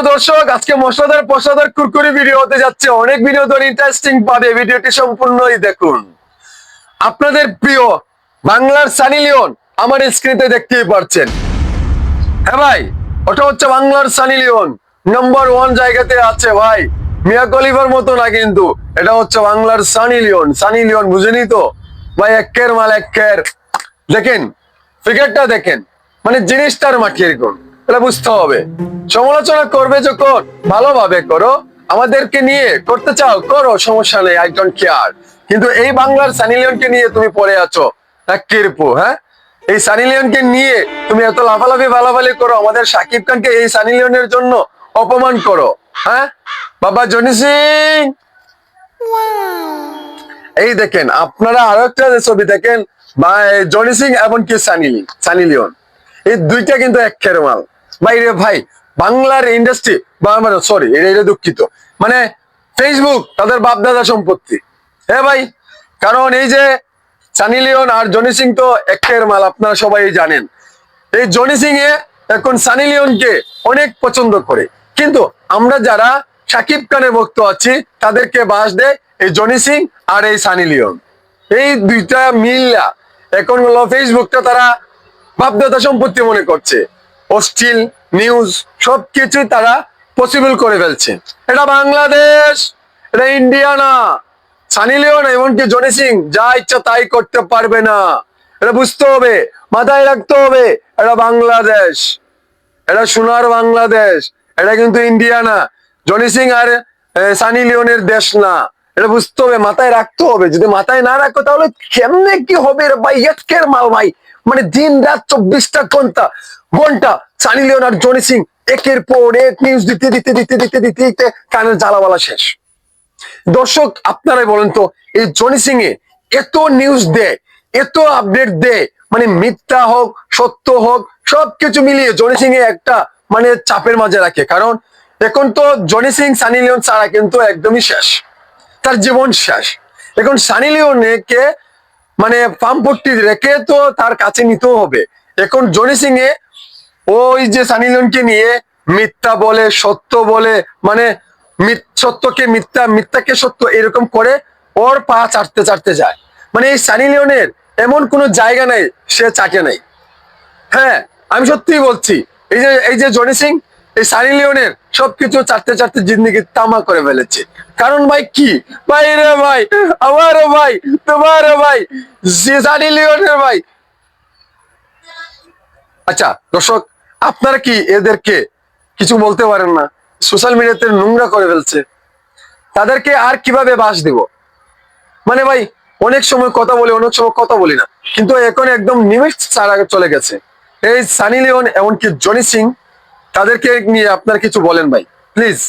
প্রিয় দর্শক, আজকে মশলাদার কুরকুরি ভিডিও হতে যাচ্ছে। অনেক বিনোদন, ইন্টারেস্টিং পাবে। ভিডিওটি সম্পূর্ণই দেখুন। আপনাদের প্রিয় বাংলার সানি লিওন আমার স্ক্রিনে দেখতেই পাচ্ছেন। হ্যাঁ ভাই, ওটা হচ্ছে বাংলার সানি লিওন। নাম্বার 1 জায়গাতে আছে ভাই। মিয়া খলিফার মতো না, কিন্তু এটা হচ্ছে বাংলার সানি লিওন। সানি লিওন বুঝেনি তো ভাই, একের মাল একের। দেখেন ফিগারটা, দেখেন মানে জিনিসটার মাটি এরকম, এটা বুঝতে হবে। সমালোচনা করবে যখন ভালোভাবে করো, আমাদেরকে নিয়ে করতে চাও করো, সমস্যা নেই, আই ডোন্ট কেয়ার। কিন্তু এই বাংলার সানি লিওনকে নিয়ে তুমি পড়ে আছো কিরপু। হ্যাঁ, এই সানি লিওনকে নিয়ে তুমি এত লাফালাফি ভালাভালি করো, আমাদের শাকিব খানকে এই সানি লিওনের জন্য অপমান করো। হ্যাঁ বাবা জনি সিং, এই দেখেন আপনারা আরো একটা ছবি দেখেন, জনি সিং এমনকি সানি লিওন, এই দুইটা কিন্তু এক মাল। ভাই রে ভাই, বাংলার ইন্ডাস্ট্রি বা সরি, এটা দুঃখিত, মানে ফেসবুক তাদের বাপদাদা সম্পত্তি। হ্যাঁ ভাই, কারণ এই যে সানি লিওন আর জনি সিং তো একের মাল, আপনারা সবাই জানেন। এই জনি সিং এখন সানি লিওনকে অনেক পছন্দ করে, কিন্তু আমরা যারা শাকিব খানের ভক্ত আছি তাদেরকে বাস দেয় এই জনি সিং আর এই সানি লিওন। এই দুইটা মিল্লা এখন হলো ফেসবুকটা তারা বাপদাদা সম্পত্তি মনে করছে। অশ্লীল নিউজ সবকিছুই তারা পসিবল করে ফেলছে। এটা বাংলাদেশ, এটা ইন্ডিয়া না। সানি লিওন এমনকি জনি সিং যা ইচ্ছা তাই করতে পারবে না, এটা বুঝতে হবে, মাথায় রাখতে হবে। এটা বাংলাদেশ, এটা সোনার বাংলাদেশ, এটা কিন্তু ইন্ডিয়া না। জনি সিং আর সানি লিওনের দেশ না, এটা বুঝতে হবে, মাথায় রাখতে হবে। যদি মাথায় না রাখো তাহলে কেমনে কি হবে রে ভাই, একের মাল ভাই। মানে দিন রাত 24টা ঘন্টা ঘন্টা সানি লিওন আর জনি সিং একের পর এক নিউজ দিতে দিতে দিতে দিতে দিতে দিতে কানের জ্বালাওয়ালা শেষ। দর্শক আপনারাই বলেন তো, এই জনি সিং এত নিউজ দেয়, এত আপডেট দেয়, মানে মিথ্যা হোক সত্য হোক সবকিছু মিলিয়ে জনি সিং একটা মানে চাপের মাঝে রাখে। কারণ এখন তো জনি সিং সানি লিওন ছাড়া কিন্তু একদমই শেষ, তার জীবন শেষ। এখন সানি লিওনকে মানে পাম্পট্টি রেখে তো তার কাছে নিতেও হবে। এখন জনি সিং ওই যে সানি লিওনকে নিয়ে মিথ্যা বলে সত্য বলে, মানে সত্যকে মিথ্যা, মিথ্যাকে সত্য, এরকম করে ওর পা চাটতে চাটতে যায়। মানে এই সানি লিওনের এমন কোনো জায়গা নাই সে চাটে নাই। হ্যাঁ আমি সত্যিই বলছি, এই যে জনি সিং এই সানি লিওনের সবকিছু চাটতে চাটতে জিন্দিগি তামা করে ফেলেছে। কারণ ভাই কি ভাই রে ভাই, আমারও ভাই, তোমারও ভাই, সানি লিওনের ভাই। আচ্ছা দর্শক, আপনারা কি এদেরকে কিছু বলতে পারেন না? সোশ্যাল মিডিয়াতে নোংরা করে ফেলছে, তাদেরকে আর কিভাবে বাস দিব? মানে ভাই অনেক সময় কথা বলি, অনেক সময় কথা বলি না, কিন্তু এখন একদম নিমিষ ছাড়া চলে গেছে। এই সানি লিওন এমনকি জনি সিং, তাদেরকে নিয়ে আপনারা কিছু বলেন ভাই প্লিজ।